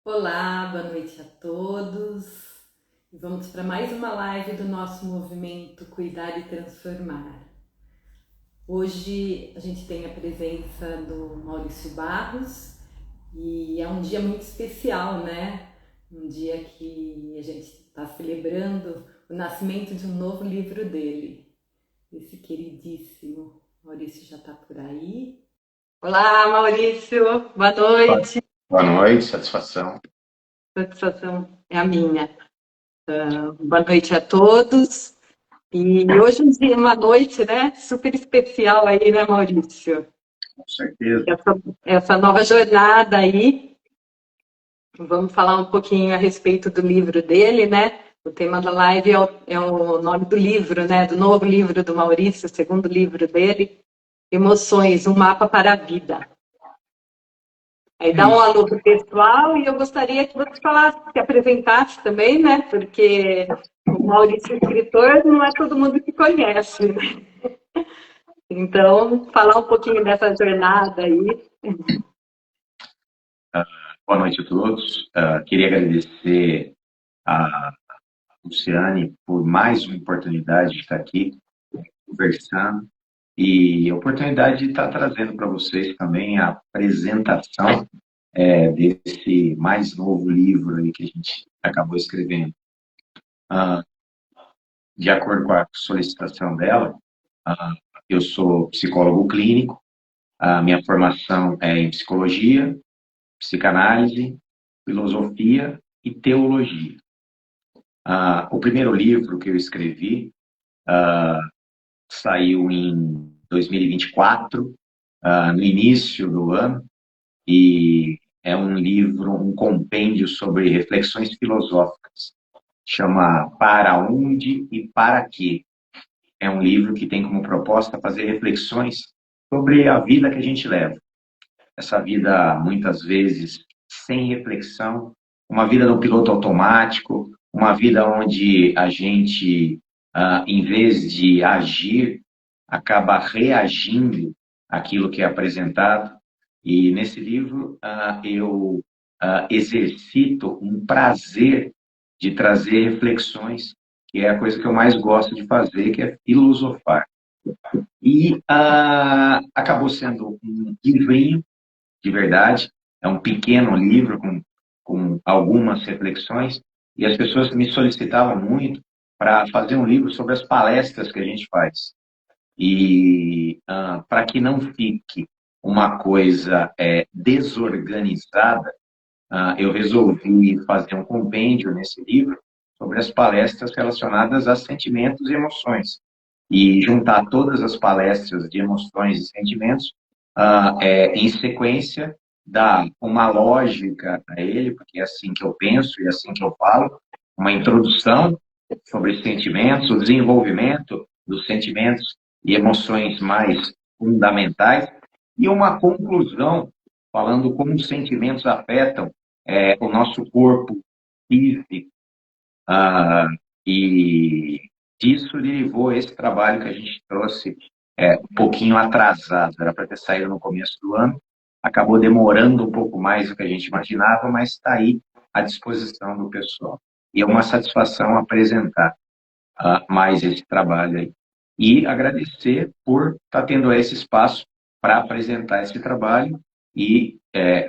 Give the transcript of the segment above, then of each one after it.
Olá, boa noite a todos. E vamos para mais uma live do nosso movimento Cuidar e Transformar. Hoje a gente tem a presença do Maurício Barros e é um dia muito especial, né? Um dia que a gente está celebrando o nascimento de um novo livro dele. Esse queridíssimo Maurício já está por aí. Olá, Maurício, boa noite. Boa noite, satisfação. Satisfação é a minha. Boa noite a todos. E hoje uma noite, né, super especial aí, né, Maurício? Com certeza. Essa nova jornada aí. Vamos falar um pouquinho a respeito do livro dele, né? O tema da live é o nome do livro, né? Do novo livro do Maurício, o segundo livro dele, Emoções, um mapa para a vida. Aí É dá um isso. alô pro pessoal e eu gostaria que você falasse, se apresentasse também, né? Porque o Maurício escritor não é todo mundo que conhece, né? Então, falar um pouquinho dessa jornada aí. Boa noite a todos. Queria agradecer a Luciane por mais uma oportunidade de estar aqui conversando e a oportunidade de estar trazendo para vocês também a apresentação desse mais novo livro aí que a gente acabou escrevendo. Ah, de acordo com a solicitação dela, ah, eu sou psicólogo clínico, a minha formação é em psicologia, psicanálise, filosofia e teologia. O primeiro livro que eu escrevi saiu em 2024, no início do ano, e é um livro, um compêndio sobre reflexões filosóficas. Chama Para Onde e Para Quê. É um livro que tem como proposta fazer reflexões sobre a vida que a gente leva. Essa vida, muitas vezes, sem reflexão, uma vida no piloto automático, uma vida onde a gente, em vez de agir, acaba reagindo àquilo que é apresentado. E nesse livro eu exercito um prazer de trazer reflexões, que é a coisa que eu mais gosto de fazer, que é filosofar. E acabou sendo um livrinho de verdade. É um pequeno livro com algumas reflexões, e as pessoas me solicitavam muito para fazer um livro sobre as palestras que a gente faz. E para que não fique uma coisa desorganizada, eu resolvi fazer um compêndio nesse livro sobre as palestras relacionadas a sentimentos e emoções. E juntar todas as palestras de emoções e sentimentos em sequência, dar uma lógica a ele, porque é assim que eu penso e é assim que eu falo, uma introdução sobre sentimentos, o desenvolvimento dos sentimentos e emoções mais fundamentais, e uma conclusão falando como os sentimentos afetam o nosso corpo físico, e disso derivou esse trabalho que a gente trouxe um pouquinho atrasado, era para ter saído no começo do ano, acabou demorando um pouco mais do que a gente imaginava, mas está aí à disposição do pessoal. E é uma satisfação apresentar mais esse trabalho aí. E agradecer por estar tendo esse espaço para apresentar esse trabalho. E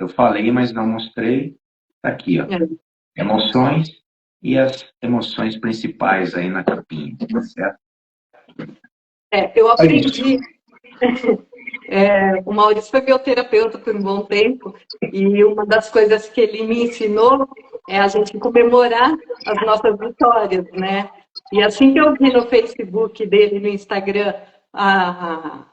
eu falei, mas não mostrei, está aqui, ó. Emoções e as emoções principais aí na capinha, tá certo? Eu É isso. aprendi. O Maurício foi meu terapeuta por um bom tempo, e uma das coisas que ele me ensinou é a gente comemorar as nossas vitórias, né? E assim que eu vi no Facebook dele, no Instagram, a,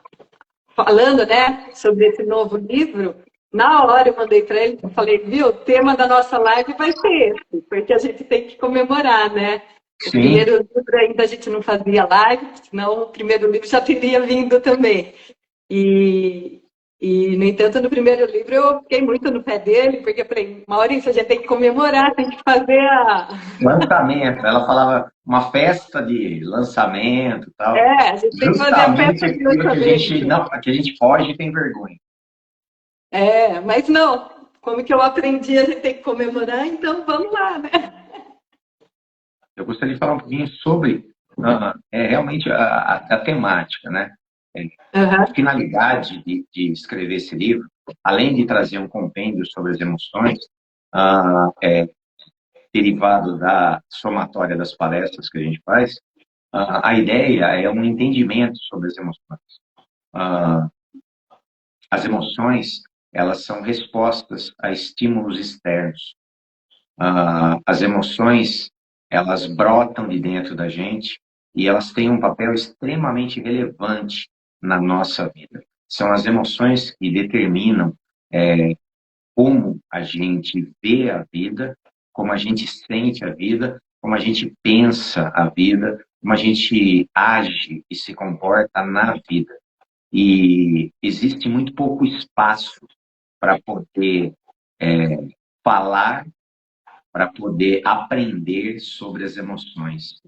falando, né, sobre esse novo livro, na hora eu mandei para ele, falei, viu, o tema da nossa live vai ser esse, porque a gente tem que comemorar, né? O Sim, primeiro livro ainda a gente não fazia live, senão o primeiro livro já teria vindo também. E, no entanto, no primeiro livro eu fiquei muito no pé dele, porque eu falei, Maurício, a gente tem que comemorar, tem que fazer a. lançamento. Ela falava uma festa de lançamento e tal. A gente tem que fazer a Justamente festa de aquilo que a gente lançamento. não, que a gente foge e tem vergonha. Mas não. como que eu aprendi, a gente tem que comemorar, então vamos lá, né? Eu gostaria de falar um pouquinho sobre realmente a temática, né? A finalidade de escrever esse livro, além de trazer um compêndio sobre as emoções, derivado da somatória das palestras que a gente faz, a ideia é um entendimento sobre as emoções. As emoções, elas são respostas a estímulos externos. As emoções, elas brotam de dentro da gente e elas têm um papel extremamente relevante na nossa vida. São as emoções que determinam como a gente vê a vida, como a gente sente a vida, como a gente pensa a vida, como a gente age e se comporta na vida. E existe muito pouco espaço para poder falar, para poder aprender sobre as emoções.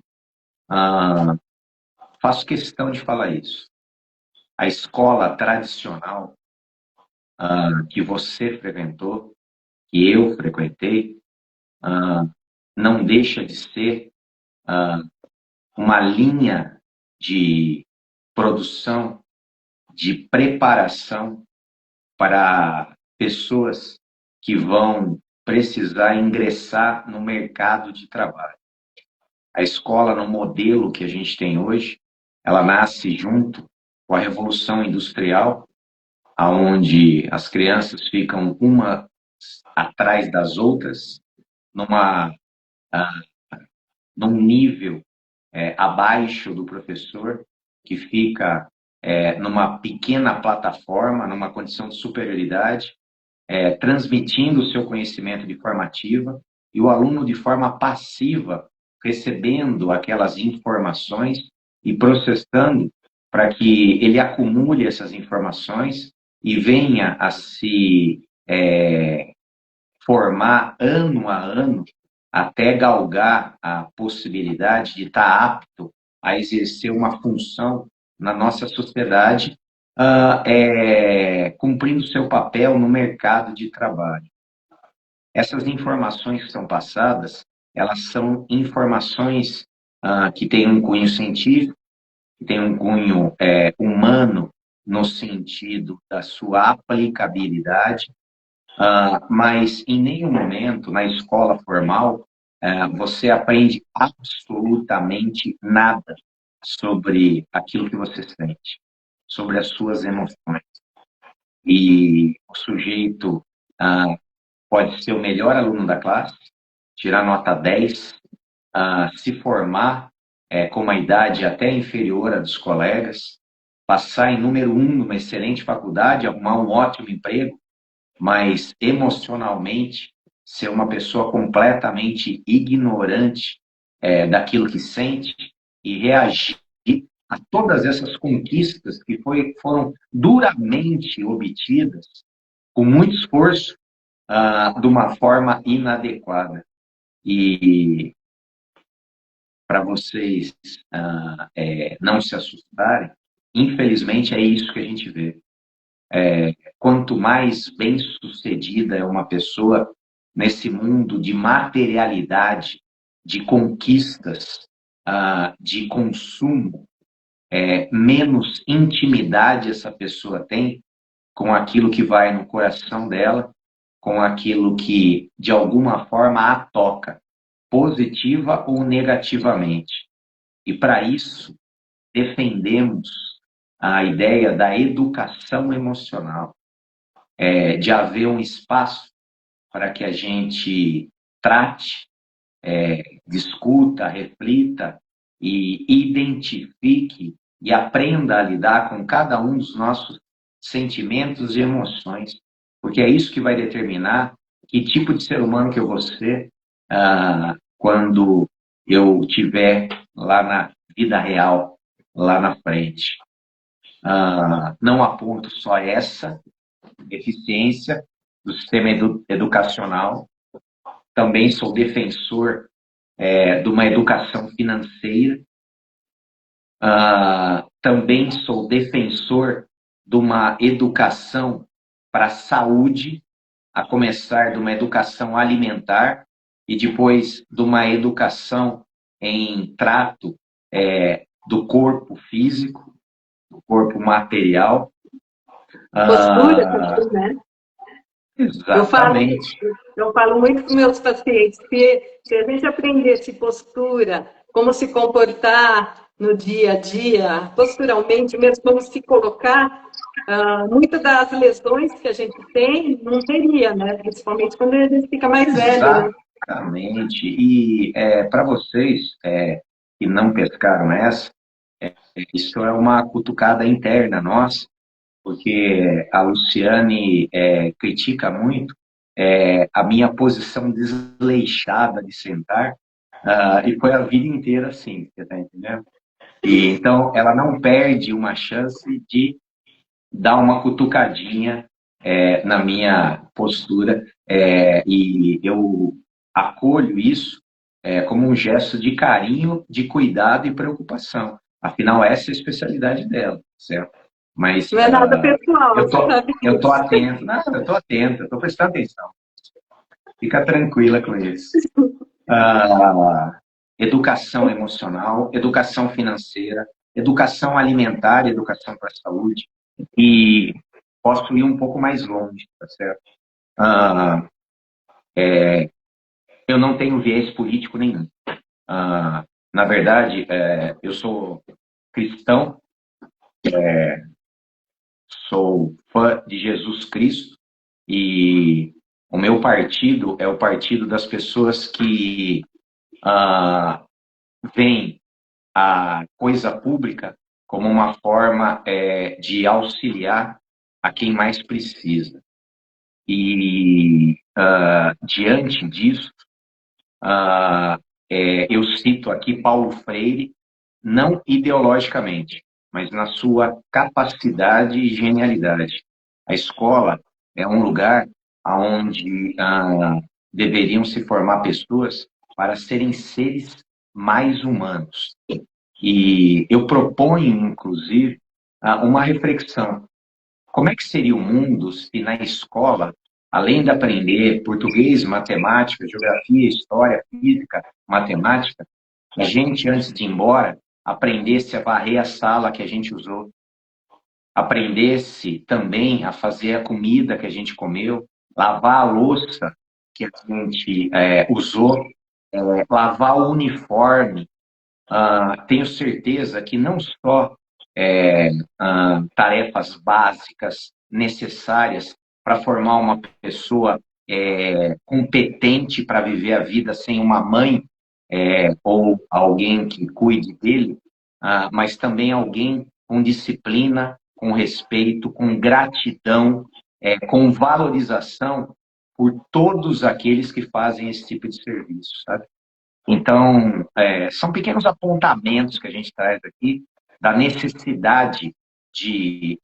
Faço questão de falar isso. A escola tradicional que você frequentou, que eu frequentei, não deixa de ser uma linha de produção, de preparação para pessoas que vão precisar ingressar no mercado de trabalho. A escola, no modelo que a gente tem hoje, ela nasce junto com a Revolução Industrial, onde as crianças ficam uma atrás das outras, num nível abaixo do professor, que fica numa pequena plataforma, numa condição de superioridade, transmitindo o seu conhecimento de forma ativa, e o aluno, de forma passiva, recebendo aquelas informações e processando para que ele acumule essas informações e venha a se formar ano a ano, até galgar a possibilidade de estar apto a exercer uma função na nossa sociedade, cumprindo seu papel no mercado de trabalho. Essas informações que são passadas, elas são informações que têm um cunho científico, que têm um cunho humano, no sentido da sua aplicabilidade, mas em nenhum momento, na escola formal, você aprende absolutamente nada sobre aquilo que você sente, sobre as suas emoções. E o sujeito pode ser o melhor aluno da classe, tirar nota 10, se formar com uma idade até inferior à dos colegas, passar em número 1 numa excelente faculdade, arrumar um ótimo emprego, mas emocionalmente ser uma pessoa completamente ignorante daquilo que sente e reagir a todas essas conquistas que foram duramente obtidas, com muito esforço, de uma forma inadequada. E para vocês não se assustarem, infelizmente é isso que a gente vê. Quanto mais bem-sucedida é uma pessoa nesse mundo de materialidade, de conquistas, de consumo, menos intimidade essa pessoa tem com aquilo que vai no coração dela, com aquilo que, de alguma forma, a toca, positiva ou negativamente. E, para isso, defendemos a ideia da educação emocional, de haver um espaço para que a gente trate, discuta, reflita e identifique e aprenda a lidar com cada um dos nossos sentimentos e emoções, porque é isso que vai determinar que tipo de ser humano que eu vou ser quando eu estiver lá na vida real, lá na frente. Não aponto só essa deficiência do sistema educacional, também sou defensor de uma educação financeira, também sou defensor de uma educação para a saúde, a começar de uma educação alimentar e depois de uma educação em trato do corpo físico, do corpo material. Postura também, né? Eu falo, Exatamente. eu falo muito com meus pacientes que se a gente aprendesse postura, como se comportar no dia a dia, posturalmente, mesmo como se colocar, muitas das lesões que a gente tem não teria, né? Principalmente quando a gente fica mais velho, né? Exatamente. E para vocês que não pescaram essa, isso é uma cutucada interna nossa, porque a Luciane critica muito a minha posição desleixada de sentar, e foi a vida inteira assim, você está entendendo? E, então, ela não perde uma chance de dar uma cutucadinha na minha postura, e eu acolho isso como um gesto de carinho, de cuidado e preocupação. Afinal, essa é a especialidade dela, certo? Mas Não é nada pessoal, eu você tô, sabe eu tô disso. atento, não, eu tô atento, eu tô prestando atenção. Fica tranquila com isso. Educação emocional, educação financeira, educação alimentar, educação para a saúde. E posso ir um pouco mais longe, tá certo? Ah, eu não tenho viés político nenhum. Na verdade, eu sou cristão, sou fã de Jesus Cristo, e o meu partido é o partido das pessoas que veem a coisa pública como uma forma de auxiliar a quem mais precisa. E diante disso, eu cito aqui Paulo Freire, não ideologicamente, mas na sua capacidade e genialidade. A escola é um lugar onde deveriam se formar pessoas para serem seres mais humanos. E eu proponho, inclusive, uma reflexão. Como é que seria o mundo se na escola, além de aprender português, matemática, geografia, história, física, matemática, a gente, antes de ir embora, aprendesse a varrer a sala que a gente usou, aprendesse também a fazer a comida que a gente comeu, lavar a louça que a gente usou, lavar o uniforme. Tenho certeza que não só tarefas básicas necessárias para formar uma pessoa competente para viver a vida sem uma mãe ou alguém que cuide dele, mas também alguém com disciplina, com respeito, com gratidão, com valorização por todos aqueles que fazem esse tipo de serviço, sabe? Então, são pequenos apontamentos que a gente traz aqui da necessidade de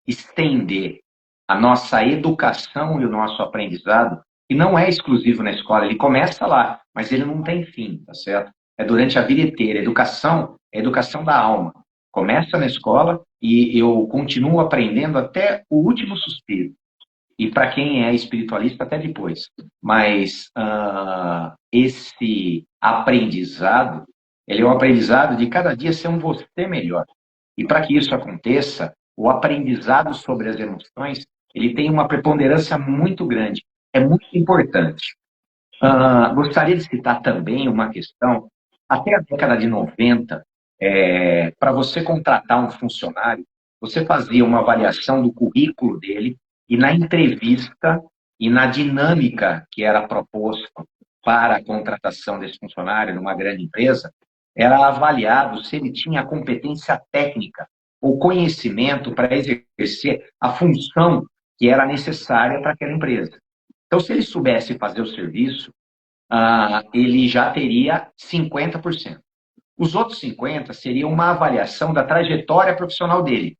estender a nossa educação e o nosso aprendizado, que não é exclusivo na escola, ele começa lá, mas ele não tem fim, tá certo? É durante a vida inteira. Educação é a educação da alma. Começa na escola e eu continuo aprendendo até o último suspiro. E para quem é espiritualista, até depois. Mas esse aprendizado, ele é um aprendizado de cada dia ser um você melhor. E para que isso aconteça, o aprendizado sobre as emoções, ele tem uma preponderância muito grande. É muito importante. Gostaria de citar também uma questão. Até a década de 90, para você contratar um funcionário, você fazia uma avaliação do currículo dele e na entrevista e na dinâmica que era proposta para a contratação desse funcionário numa grande empresa, era avaliado se ele tinha a competência técnica ou conhecimento para exercer a função que era necessária para aquela empresa. Então, se ele soubesse fazer o serviço, ele já teria 50%. Os outros 50% seriam uma avaliação da trajetória profissional dele.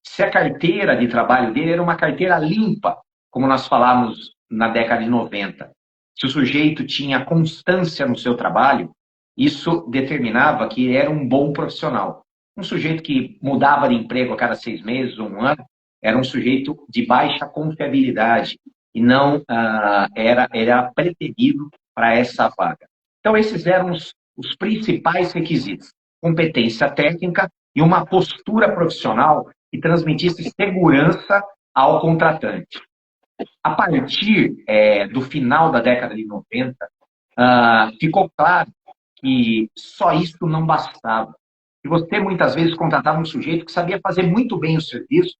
Se a carteira de trabalho dele era uma carteira limpa, como nós falávamos na década de 90, se o sujeito tinha constância no seu trabalho, isso determinava que ele era um bom profissional. Um sujeito que mudava de emprego a cada 6 meses ou um ano, era um sujeito de baixa confiabilidade, e não era preterido para essa vaga. Então, esses eram os principais requisitos: competência técnica e uma postura profissional que transmitisse segurança ao contratante. A partir do final da década de 90, ficou claro que só isso não bastava. E você, muitas vezes, contratava um sujeito que sabia fazer muito bem o serviço,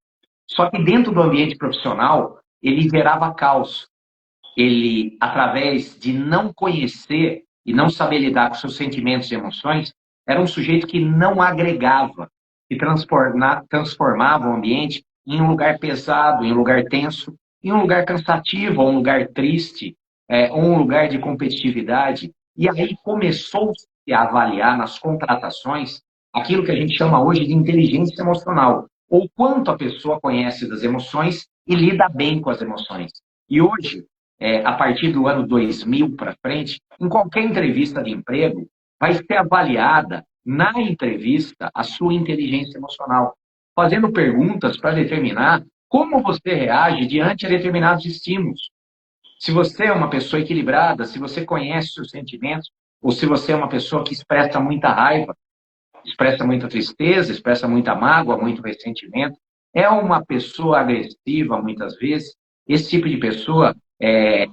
só que dentro do ambiente profissional, ele gerava caos. Ele, através de não conhecer e não saber lidar com seus sentimentos e emoções, era um sujeito que não agregava, que transformava o ambiente em um lugar pesado, em um lugar tenso, em um lugar cansativo, ou um lugar triste, ou um lugar de competitividade. E aí começou-se a avaliar nas contratações aquilo que a gente chama hoje de inteligência emocional, ou quanto a pessoa conhece das emoções e lida bem com as emoções. E hoje, a partir do ano 2000 para frente, em qualquer entrevista de emprego, vai ser avaliada na entrevista a sua inteligência emocional, fazendo perguntas para determinar como você reage diante de determinados estímulos. Se você é uma pessoa equilibrada, se você conhece seus sentimentos, ou se você é uma pessoa que expressa muita raiva, expressa muita tristeza, expressa muita mágoa, muito ressentimento, é uma pessoa agressiva muitas vezes, esse tipo de pessoa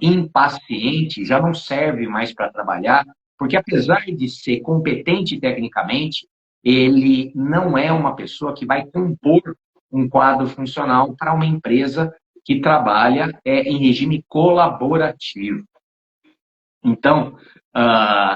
impaciente já não serve mais para trabalhar, porque apesar de ser competente tecnicamente, ele não é uma pessoa que vai compor um quadro funcional para uma empresa que trabalha em regime colaborativo. Então,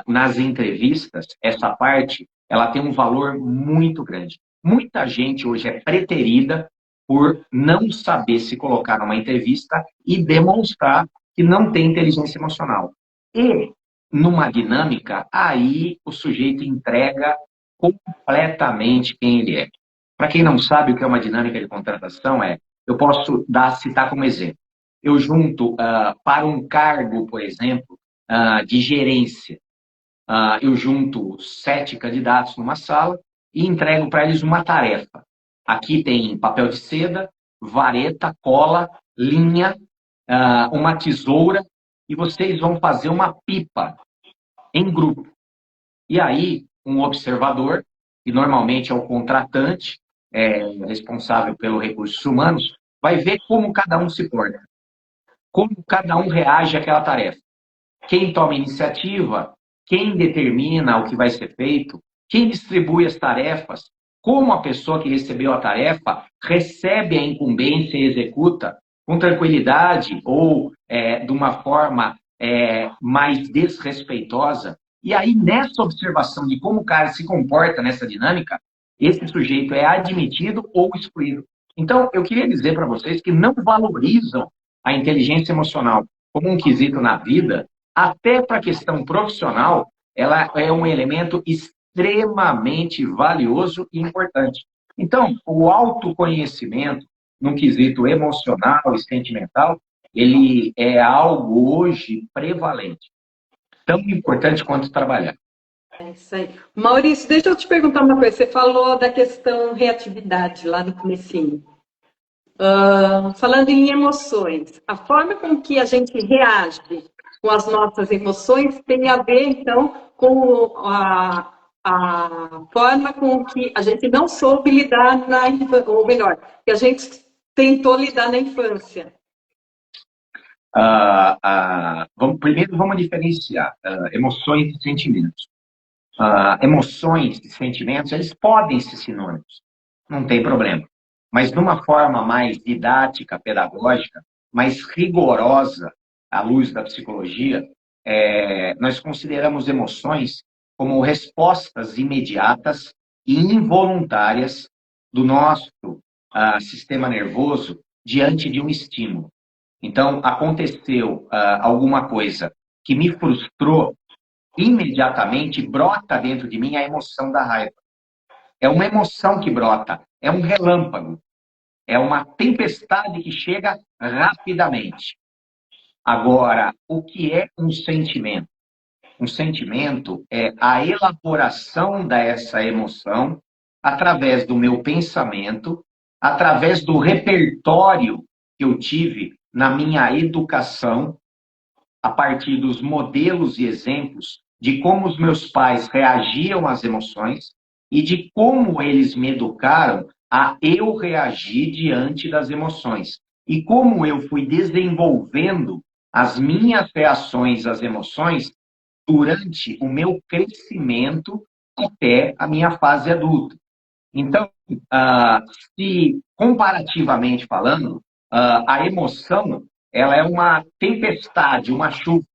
nas entrevistas, essa parte ela tem um valor muito grande. Muita gente hoje é preterida por não saber se colocar numa entrevista e demonstrar que não tem inteligência emocional. E, numa dinâmica, aí o sujeito entrega completamente quem ele é. Para quem não sabe o que é uma dinâmica de contratação, eu posso citar como exemplo. Eu junto para um cargo, por exemplo, de gerência, eu junto 7 candidatos numa sala e entrego para eles uma tarefa. Aqui tem papel de seda, vareta, cola, linha, uma tesoura, e vocês vão fazer uma pipa em grupo. E aí, um observador, que normalmente é o contratante, responsável pelos recursos humanos, vai ver como cada um se porta, como cada um reage àquela tarefa. Quem toma iniciativa, quem determina o que vai ser feito, quem distribui as tarefas, como a pessoa que recebeu a tarefa recebe a incumbência e executa com tranquilidade ou de uma forma mais desrespeitosa. E aí, nessa observação de como o cara se comporta nessa dinâmica, esse sujeito é admitido ou excluído. Então, eu queria dizer para vocês que não valorizam a inteligência emocional como um quesito na vida, até para a questão profissional, ela é um elemento extremamente valioso e importante. Então, o autoconhecimento, num quesito emocional e sentimental, ele é algo hoje prevalente. Tão importante quanto trabalhar. É isso aí. Maurício, deixa eu te perguntar uma coisa. Você falou da questão reatividade lá no comecinho. Falando em emoções, a forma com que a gente reage com as nossas emoções tem a ver, então, com a forma com que a gente não soube lidar na infância, ou melhor, que a gente tentou lidar na infância. Primeiro, vamos diferenciar emoções e sentimentos. Emoções e sentimentos, eles podem ser sinônimos, não tem problema. Mas de uma forma mais didática, pedagógica, mais rigorosa, à luz da psicologia, nós consideramos emoções como respostas imediatas e involuntárias do nosso sistema nervoso diante de um estímulo. Então, aconteceu alguma coisa que me frustrou, imediatamente brota dentro de mim a emoção da raiva. É uma emoção que brota, é um relâmpago, é uma tempestade que chega rapidamente. Agora, o que é um sentimento? Um sentimento é a elaboração dessa emoção através do meu pensamento, através do repertório que eu tive na minha educação, a partir dos modelos e exemplos de como os meus pais reagiam às emoções e de como eles me educaram a eu reagir diante das emoções. E como eu fui desenvolvendo as minhas reações às emoções durante o meu crescimento até a minha fase adulta. Então, se comparativamente falando, a emoção ela é uma tempestade, uma chuva,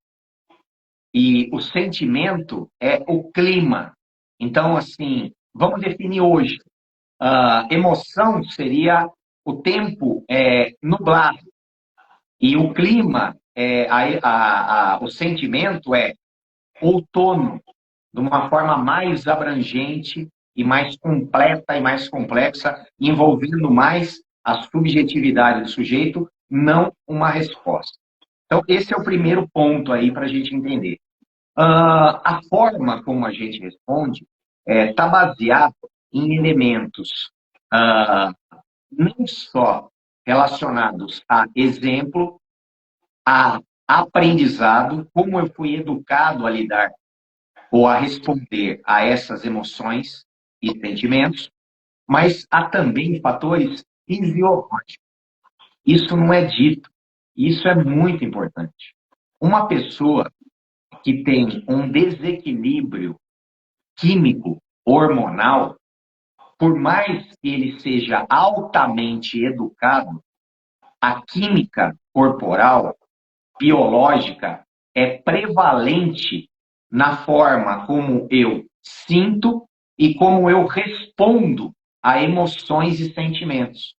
e o sentimento é o clima. Então, assim, vamos definir hoje. Emoção seria o tempo nublado, e o clima, o sentimento é outono, de uma forma mais abrangente e mais completa e mais complexa, envolvendo mais a subjetividade do sujeito, não uma resposta. Então, esse é o primeiro ponto aí para a gente entender. A forma como a gente responde está baseada em elementos não só relacionados a exemplo, a aprendizado, como eu fui educado a lidar ou a responder a essas emoções e sentimentos, mas há também fatores fisiológicos. Isso não é dito, isso é muito importante. Uma pessoa que tem um desequilíbrio químico, hormonal, por mais que ele seja altamente educado, a química corporal, biológica, é prevalente na forma como eu sinto e como eu respondo a emoções e sentimentos.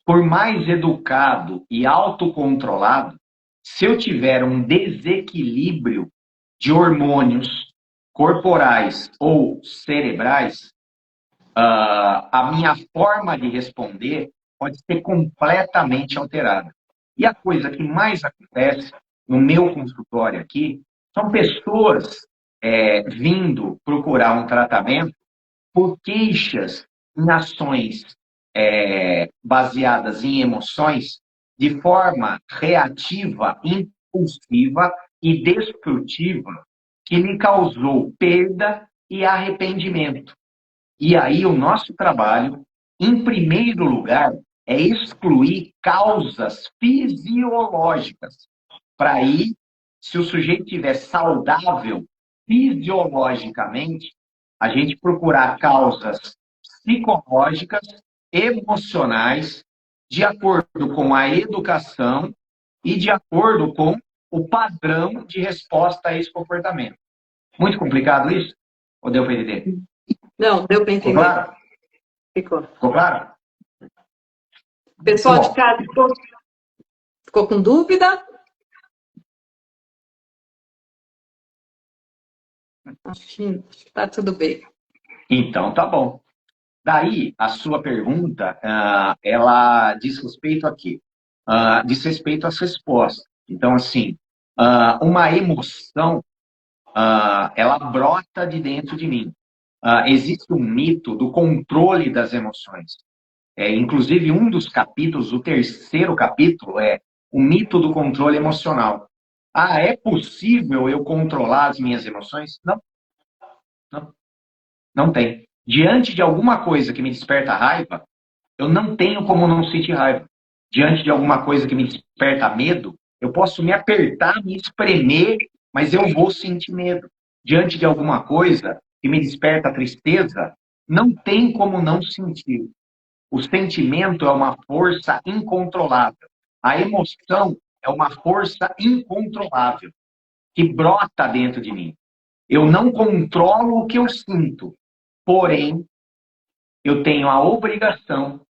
Por mais educado e autocontrolado, se eu tiver um desequilíbrio de hormônios corporais ou cerebrais, a minha forma de responder pode ser completamente alterada. E a coisa que mais acontece no meu consultório aqui são pessoas vindo procurar um tratamento por queixas em ações baseadas em emoções de forma reativa, impulsiva e destrutiva que lhe causou perda e arrependimento. E aí o nosso trabalho, em primeiro lugar, é excluir causas fisiológicas. Para aí, se o sujeito estiver saudável fisiologicamente, a gente procurar causas psicológicas, emocionais, de acordo com a educação e de acordo com o padrão de resposta a esse comportamento. Muito complicado isso? Ou deu para entender? Não, deu para entender. Ficou claro? Ficou. Ficou claro? Pessoal de casa, ficou com dúvida? Acho que está tudo bem. Então, tá bom. Daí, a sua pergunta, ela diz respeito a quê? Diz respeito às respostas. Então, assim, uma emoção, ela brota de dentro de mim. Existe um mito do controle das emoções. Inclusive, um dos capítulos, o terceiro capítulo, é o mito do controle emocional. É possível eu controlar as minhas emoções? Não, não, não tem. Diante de alguma coisa que me desperta raiva, eu não tenho como não sentir raiva. Diante de alguma coisa que me desperta medo, eu posso me apertar, me espremer, mas eu vou sentir medo. Diante de alguma coisa que me desperta tristeza, não tem como não sentir. O sentimento é uma força incontrolável. A emoção é uma força incontrolável que brota dentro de mim. Eu não controlo o que eu sinto, porém, eu tenho a obrigação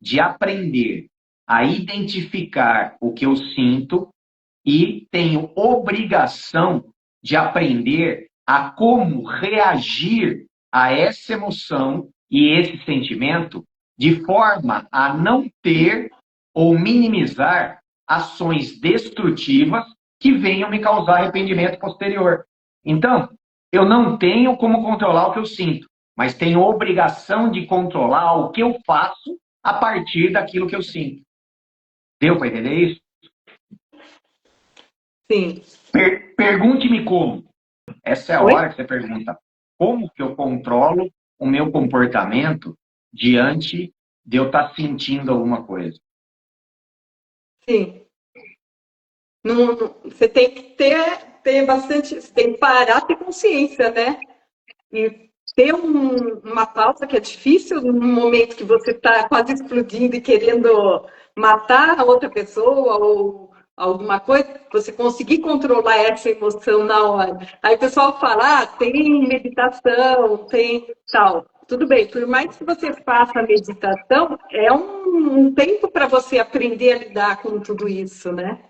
de aprender a identificar o que eu sinto e tenho obrigação de aprender a como reagir a essa emoção e esse sentimento de forma a não ter ou minimizar ações destrutivas que venham me causar arrependimento posterior. Então, eu não tenho como controlar o que eu sinto, mas tenho obrigação de controlar o que eu faço a partir daquilo que eu sinto. Deu para entender isso? sim. Pergunte-me como. Essa é a Oi? hora que você pergunta como que eu controlo o meu comportamento diante de eu estar sentindo alguma coisa. Sim. Você tem que ter bastante, você tem que parar, ter consciência, né? E ter uma pausa que é difícil no momento que você está quase explodindo e querendo matar a outra pessoa ou alguma coisa, você conseguir controlar essa emoção na hora. Aí o pessoal fala, tem meditação, tem tal. Tudo bem, por mais que você faça a meditação, é um tempo para você aprender a lidar com tudo isso, né?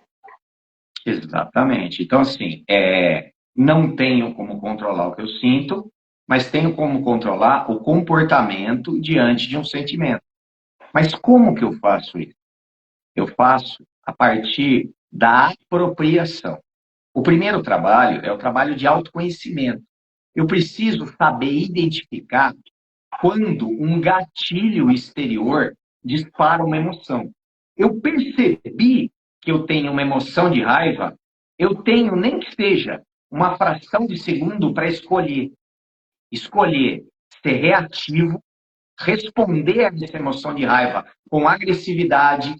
Exatamente. Então, assim, não tenho como controlar o que eu sinto, mas tenho como controlar o comportamento diante de um sentimento. Mas como que eu faço isso? Eu faço a partir da apropriação. O primeiro trabalho é o trabalho de autoconhecimento. Eu preciso saber identificar quando um gatilho exterior dispara uma emoção. Eu percebi que eu tenho uma emoção de raiva, eu tenho nem que seja uma fração de segundo para escolher. Escolher ser reativo, responder a essa emoção de raiva com agressividade,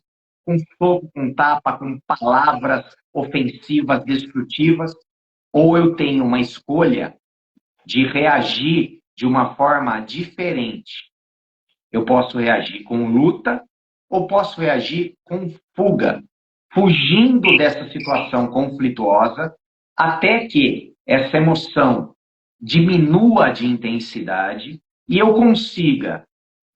com soco, com tapa, com palavras ofensivas, destrutivas, ou eu tenho uma escolha de reagir de uma forma diferente. Eu posso reagir com luta ou posso reagir com fuga, fugindo dessa situação conflituosa até que essa emoção diminua de intensidade e eu consiga,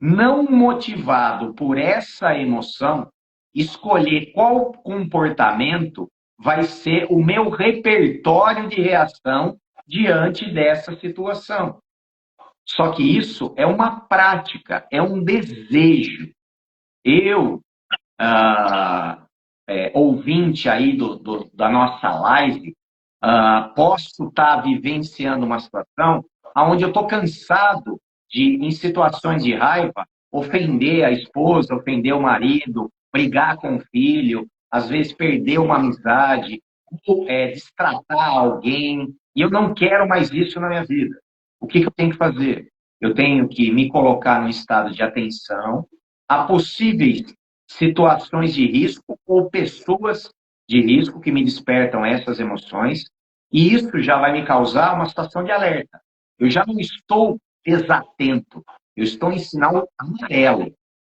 não motivado por essa emoção, escolher qual comportamento vai ser o meu repertório de reação diante dessa situação. Só que isso é uma prática, é um desejo. Eu, ouvinte aí da nossa live, posso estar vivenciando uma situação onde eu estou cansado de, em situações de raiva, ofender a esposa, ofender o marido, brigar com o filho, às vezes perder uma amizade, ou, destratar alguém, e eu não quero mais isso na minha vida. O que eu tenho que fazer? Eu tenho que me colocar no estado de atenção a possíveis situações de risco ou pessoas de risco que me despertam essas emoções, e isso já vai me causar uma situação de alerta. Eu já não estou desatento, eu estou em sinal amarelo.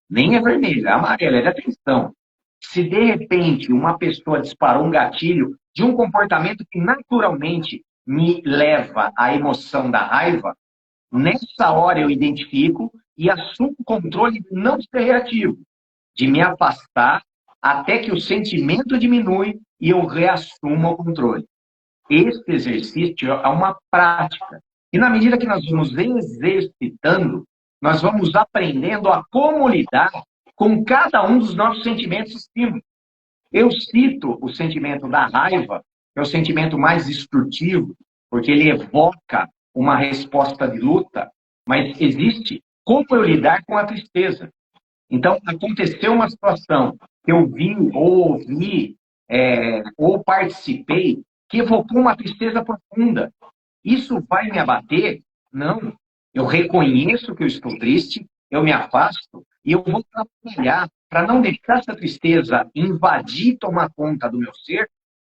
Nem é vermelho, é amarelo, é de atenção. Se de repente uma pessoa disparou um gatilho de um comportamento que naturalmente me leva à emoção da raiva, nessa hora eu identifico e assumo o controle de não ser reativo, de me afastar até que o sentimento diminui e eu reassumo o controle. Esse exercício é uma prática. E na medida que nós vamos exercitando, nós vamos aprendendo a como lidar com cada um dos nossos sentimentos e estímulos. Eu cito o sentimento da raiva, que é o sentimento mais destrutivo, porque ele evoca uma resposta de luta, mas existe como eu lidar com a tristeza. Então, aconteceu uma situação que eu vi, ou ouvi, ou participei, que evocou uma tristeza profunda. Isso vai me abater? Não. Eu reconheço que eu estou triste, eu me afasto e eu vou trabalhar para não deixar essa tristeza invadir, tomar conta do meu ser,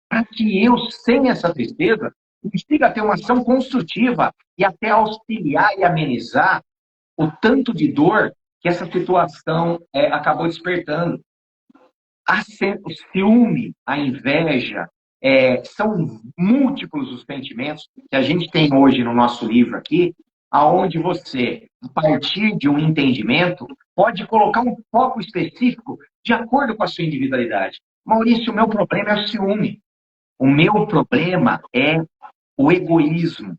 para que eu, sem essa tristeza, consiga ter uma ação construtiva e até auxiliar e amenizar o tanto de dor que essa situação acabou despertando. O ciúme, a inveja, são múltiplos os sentimentos que a gente tem hoje no nosso livro aqui, aonde você, a partir de um entendimento, pode colocar um foco específico de acordo com a sua individualidade. Maurício, o meu problema é o ciúme. O meu problema é o egoísmo.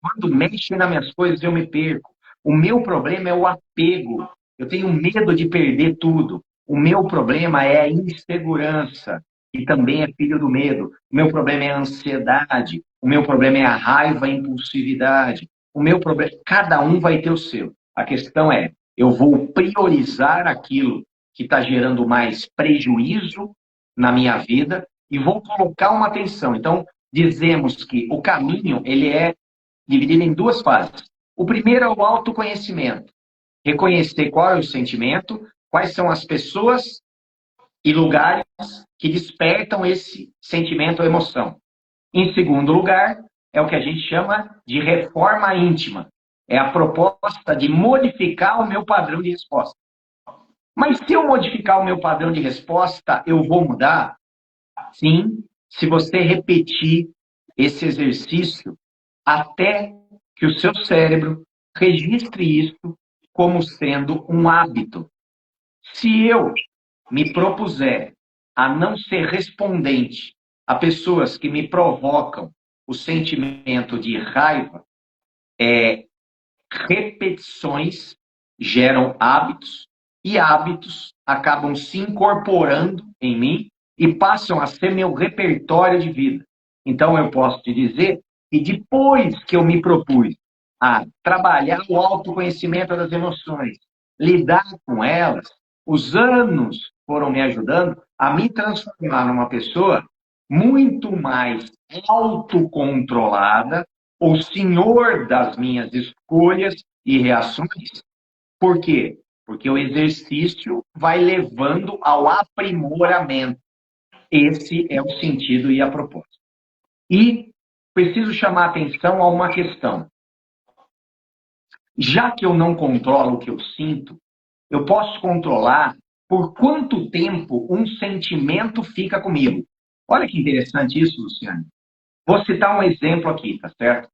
Quando mexe nas minhas coisas, eu me perco. O meu problema é o apego. Eu tenho medo de perder tudo. O meu problema é a insegurança, que também é filho do medo. O meu problema é a ansiedade. O meu problema é a raiva, a impulsividade. O meu problema, cada um vai ter o seu. A questão é, eu vou priorizar aquilo que está gerando mais prejuízo na minha vida e vou colocar uma atenção. Então, dizemos que o caminho ele é dividido em duas fases. O primeiro é o autoconhecimento. Reconhecer qual é o sentimento, quais são as pessoas e lugares que despertam esse sentimento ou emoção. Em segundo lugar, é o que a gente chama de reforma íntima. É a proposta de modificar o meu padrão de resposta. Mas se eu modificar o meu padrão de resposta, eu vou mudar? Sim, se você repetir esse exercício até que o seu cérebro registre isso como sendo um hábito. Se eu me propuser a não ser respondente a pessoas que me provocam o sentimento de raiva, repetições geram hábitos e hábitos acabam se incorporando em mim e passam a ser meu repertório de vida. Então eu posso te dizer que depois que eu me propus a trabalhar o autoconhecimento das emoções, lidar com elas, os anos foram me ajudando a me transformar numa pessoa muito mais autocontrolada, o senhor das minhas escolhas e reações. Por quê? Porque o exercício vai levando ao aprimoramento. Esse é o sentido e a proposta. E preciso chamar a atenção a uma questão. Já que eu não controlo o que eu sinto, eu posso controlar por quanto tempo um sentimento fica comigo. Olha que interessante isso, Luciane. Vou citar um exemplo aqui, tá certo?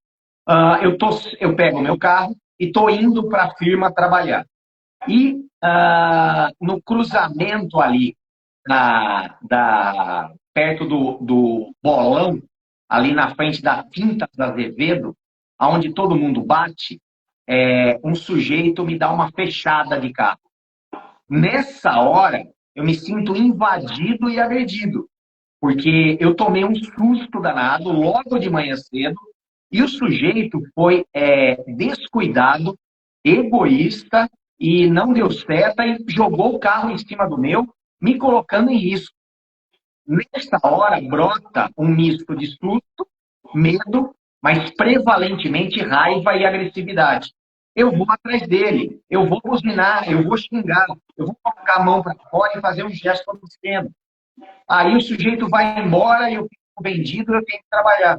Eu pego o meu carro e estou indo para a firma trabalhar. E no cruzamento ali, perto do bolão, ali na frente da Quinta da Azevedo, onde todo mundo bate, um sujeito me dá uma fechada de carro. Nessa hora, eu me sinto invadido e agredido, porque eu tomei um susto danado logo de manhã cedo, e o sujeito foi descuidado, egoísta, e não deu certo, e jogou o carro em cima do meu, me colocando em risco. Nessa hora, brota um misto de susto, medo, mas prevalentemente raiva e agressividade. Eu vou atrás dele, eu vou buzinar, eu vou xingar, eu vou colocar a mão para fora e fazer um gesto obsceno. Aí o sujeito vai embora e eu fico vendido, eu tenho que trabalhar.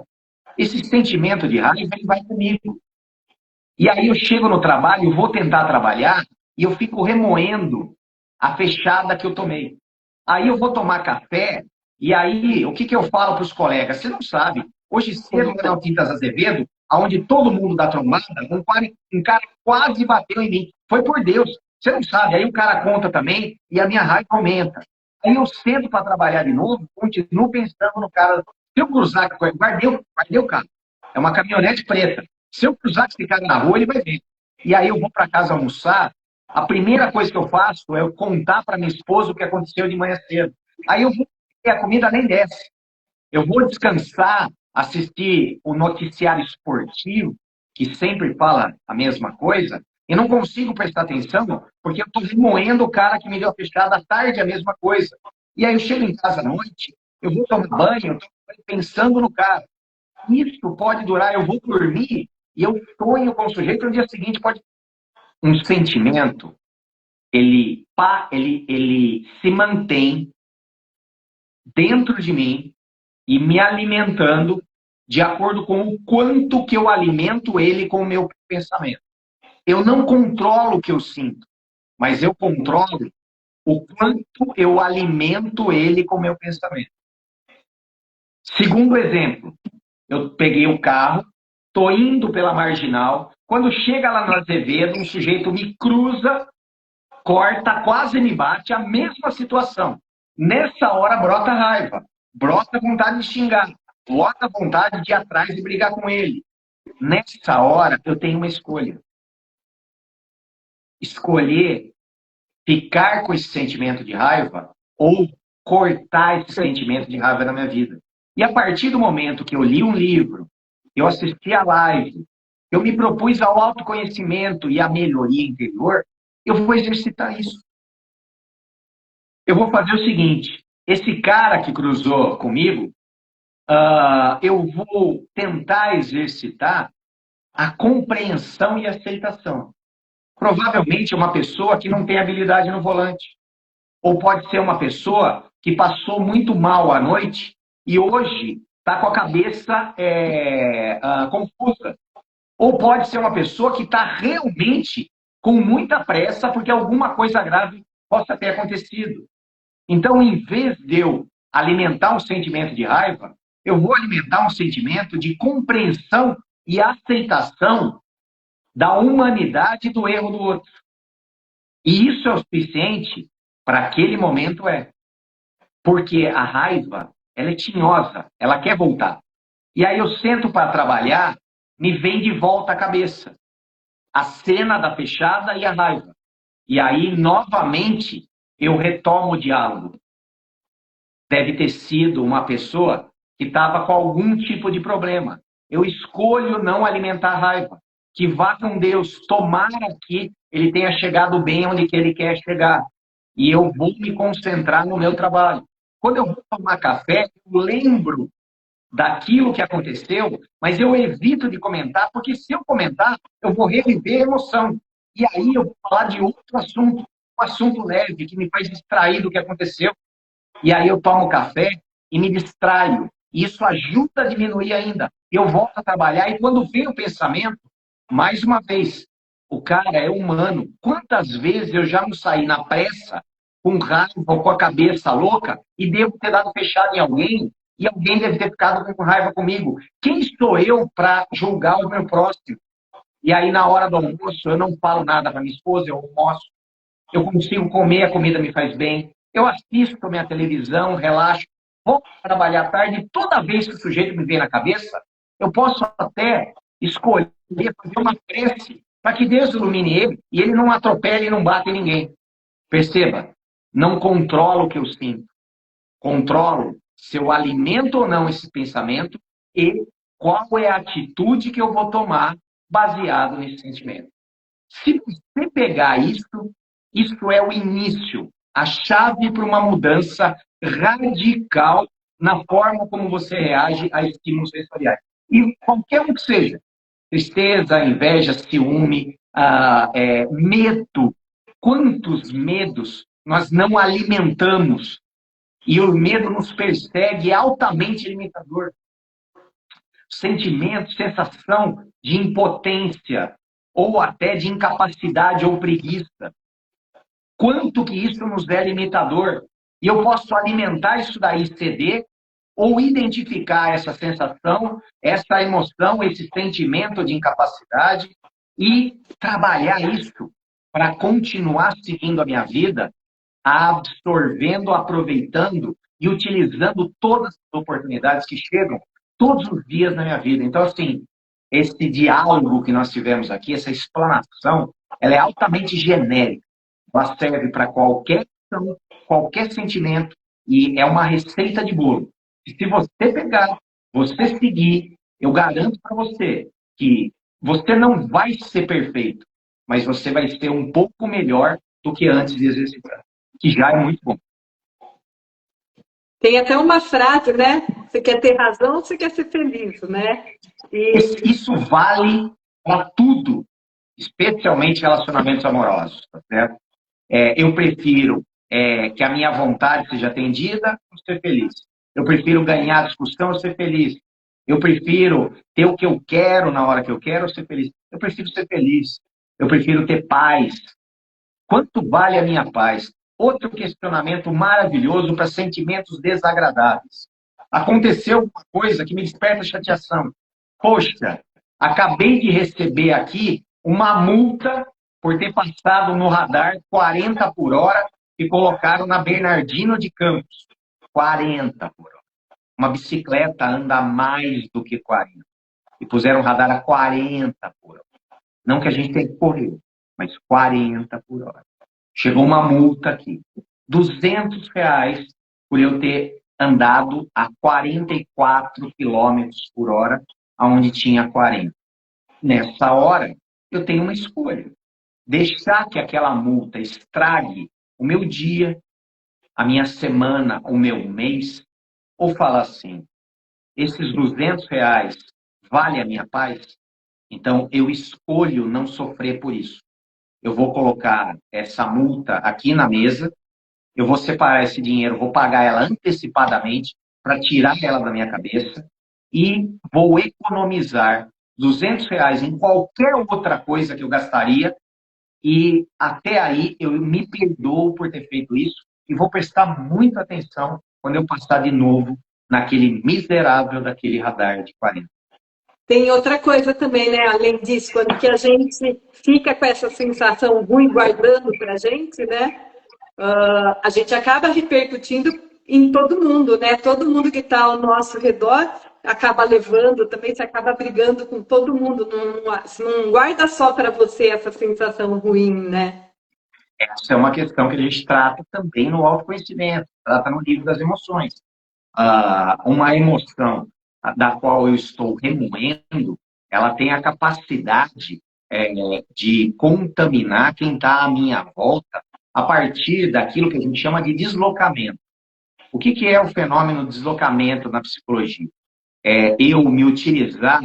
Esse sentimento de raiva, ele vai comigo. E aí eu chego no trabalho, vou tentar trabalhar e eu fico remoendo a fechada que eu tomei. Aí eu vou tomar café e aí o que eu falo para os colegas? Você não sabe, hoje cedo na Quintas Azevedo, onde todo mundo dá trombada, um cara quase bateu em mim. Foi por Deus. Você não sabe. Aí o cara conta também e a minha raiva aumenta. Aí eu sento para trabalhar de novo, continuo pensando no cara. Se eu cruzar, guardei o carro. É uma caminhonete preta. Se eu cruzar esse cara na rua, ele vai ver. E aí eu vou para casa almoçar, a primeira coisa que eu faço é eu contar para minha esposa o que aconteceu de manhã cedo. Aí eu vou e a comida nem desce. Eu vou descansar, assistir o noticiário esportivo, que sempre fala a mesma coisa, e não consigo prestar atenção, porque eu estou remoendo o cara que me deu a fechada à tarde, a mesma coisa. E aí eu chego em casa à noite, eu vou tomar banho, eu estou pensando no cara. Isso pode durar, eu vou dormir, e eu sonho com o sujeito, no dia seguinte pode... Um sentimento, ele se mantém dentro de mim e me alimentando de acordo com o quanto que eu alimento ele com o meu pensamento. Eu não controlo o que eu sinto, mas eu controlo o quanto eu alimento ele com o meu pensamento. Segundo exemplo, eu peguei o carro, estou indo pela marginal, quando chega lá no Azevedo, um sujeito me cruza, corta, quase me bate, a mesma situação. Nessa hora brota raiva, brota vontade de xingar, brota vontade de ir atrás e brigar com ele. Nessa hora eu tenho uma escolha. Escolher ficar com esse sentimento de raiva ou cortar esse sentimento de raiva na minha vida. E a partir do momento que eu li um livro, eu assisti a live, eu me propus ao autoconhecimento e à melhoria interior, eu vou exercitar isso. Eu vou fazer o seguinte, esse cara que cruzou comigo, eu vou tentar exercitar a compreensão e aceitação. Provavelmente é uma pessoa que não tem habilidade no volante. Ou pode ser uma pessoa que passou muito mal à noite e hoje está com a cabeça confusa. Ou pode ser uma pessoa que está realmente com muita pressa porque alguma coisa grave possa ter acontecido. Então, em vez de eu alimentar um sentimento de raiva, eu vou alimentar um sentimento de compreensão e aceitação da humanidade do erro do outro. E isso é o suficiente para aquele momento, porque a raiva, ela é tinhosa, ela quer voltar. E aí eu sento para trabalhar, me vem de volta a cabeça. A cena da fechada e a raiva. E aí, novamente, eu retomo o diálogo. Deve ter sido uma pessoa que estava com algum tipo de problema. Eu escolho não alimentar a raiva. Que vá com Deus, tomara que ele tenha chegado bem onde que ele quer chegar. E eu vou me concentrar no meu trabalho. Quando eu vou tomar café, eu lembro daquilo que aconteceu, mas eu evito de comentar, porque se eu comentar, eu vou reviver a emoção. E aí eu vou falar de outro assunto, um assunto leve, que me faz distrair do que aconteceu. E aí eu tomo café e me distraio. E isso ajuda a diminuir ainda. Eu volto a trabalhar e quando vem o pensamento, mais uma vez, o cara é humano. Quantas vezes eu já não saí na pressa, com raiva ou com a cabeça louca, e devo ter dado fechado em alguém, e alguém deve ter ficado com raiva comigo. Quem sou eu para julgar o meu próximo? E aí, na hora do almoço, eu não falo nada para minha esposa, eu almoço, eu consigo comer, a comida me faz bem, eu assisto minha televisão, relaxo, vou trabalhar à tarde, toda vez que o sujeito me vem na cabeça, eu posso até escolher fazer uma prece para que Deus ilumine ele e ele não atropele e não bate em ninguém. Perceba, não controlo o que eu sinto, controlo se eu alimento ou não esse pensamento e qual é a atitude que eu vou tomar baseado nesse sentimento. Se você pegar isso é o início, a chave para uma mudança radical na forma como você reage a estímulos sensoriais. E qualquer um que seja, tristeza, inveja, ciúme, medo. Quantos medos nós não alimentamos? E o medo nos persegue, é altamente limitador. Sentimento, sensação de impotência, ou até de incapacidade ou preguiça. Quanto que isso nos é limitador? E eu posso alimentar isso daí, ceder, ou identificar essa sensação, essa emoção, esse sentimento de incapacidade e trabalhar isso para continuar seguindo a minha vida, absorvendo, aproveitando e utilizando todas as oportunidades que chegam todos os dias na minha vida. Então, assim, esse diálogo que nós tivemos aqui, essa explanação, ela é altamente genérica. Ela serve para qualquer ação, qualquer sentimento e é uma receita de bolo. E se você pegar, você seguir, eu garanto para você que você não vai ser perfeito, mas você vai ser um pouco melhor do que antes de exercitar, que já é muito bom. Tem até uma frase, né? Você quer ter razão ou você quer ser feliz, né? Isso vale para tudo, especialmente relacionamentos amorosos, tá certo? Eu prefiro que a minha vontade seja atendida ou ser feliz. Eu prefiro ganhar a discussão ou ser feliz. Eu prefiro ter o que eu quero na hora que eu quero ou ser feliz. Eu prefiro ser feliz. Eu prefiro ter paz. Quanto vale a minha paz? Outro questionamento maravilhoso para sentimentos desagradáveis. Aconteceu uma coisa que me desperta chateação. Poxa, acabei de receber aqui uma multa por ter passado no radar 40 por hora e colocaram na Bernardino de Campos. 40 por hora. Uma bicicleta anda mais do que 40. E puseram radar a 40 por hora. Não que a gente tenha que correr, mas 40 por hora. Chegou uma multa aqui. R$ 200 por eu ter andado a 44 quilômetros por hora, onde tinha 40. Nessa hora, eu tenho uma escolha. Deixar que aquela multa estrague o meu dia, a minha semana, o meu mês, ou fala assim, esses R$ 200 vale a minha paz? Então, eu escolho não sofrer por isso. Eu vou colocar essa multa aqui na mesa, eu vou separar esse dinheiro, vou pagar ela antecipadamente para tirar ela da minha cabeça e vou economizar R$ 200 em qualquer outra coisa que eu gastaria e até aí eu me perdoo por ter feito isso e vou prestar muita atenção quando eu passar de novo naquele miserável daquele radar de 40. Tem outra coisa também, né? Além disso, quando que a gente fica com essa sensação ruim guardando para a gente, né? A gente acaba repercutindo em todo mundo, né? Todo mundo que está ao nosso redor acaba levando, também se acaba brigando com todo mundo. Não guarda só para você essa sensação ruim, né? Essa é uma questão que a gente trata também no autoconhecimento, trata no livro das emoções. Uma emoção da qual eu estou remoendo, ela tem a capacidade de contaminar quem está à minha volta a partir daquilo que a gente chama de deslocamento. O que é o fenômeno deslocamento na psicologia? Eu me utilizar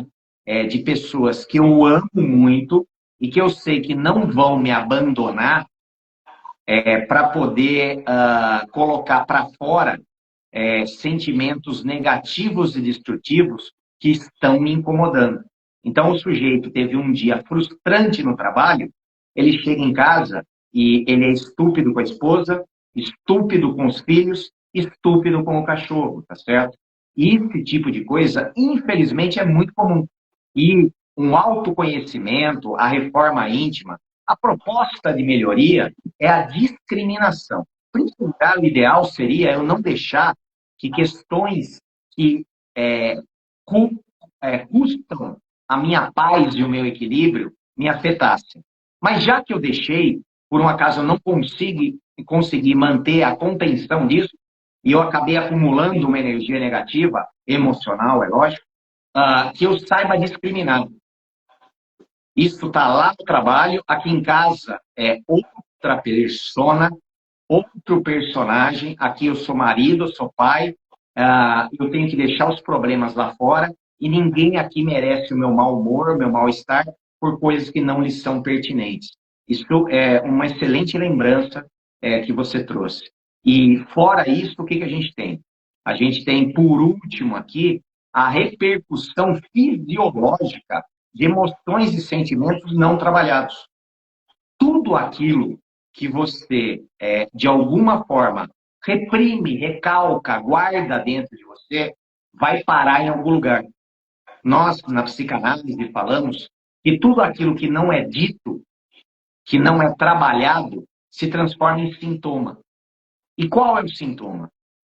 de pessoas que eu amo muito e que eu sei que não vão me abandonar para poder colocar para fora sentimentos negativos e destrutivos que estão me incomodando. Então, o sujeito teve um dia frustrante no trabalho, ele chega em casa e ele é estúpido com a esposa, estúpido com os filhos, estúpido com o cachorro, tá certo? E esse tipo de coisa, infelizmente, é muito comum. E um autoconhecimento, a reforma íntima, a proposta de melhoria é a discriminação. O ideal seria eu não deixar que questões que custam a minha paz e o meu equilíbrio me afetassem. Mas já que eu deixei, por um acaso eu não consegui manter a contenção disso, e eu acabei acumulando uma energia negativa, emocional, é lógico, que eu saiba discriminar. Isso está lá no trabalho, aqui em casa é outra persona, outro personagem. Aqui eu sou marido, eu sou pai, eu tenho que deixar os problemas lá fora e ninguém aqui merece o meu mau humor, o meu mal-estar por coisas que não lhes são pertinentes. Isso é uma excelente lembrança que você trouxe. E fora isso, o que a gente tem? A gente tem, por último aqui, a repercussão fisiológica de emoções e sentimentos não trabalhados. Tudo aquilo que você, de alguma forma, reprime, recalca, guarda dentro de você, vai parar em algum lugar. Nós, na psicanálise, falamos que tudo aquilo que não é dito, que não é trabalhado, se transforma em sintoma. E qual é o sintoma?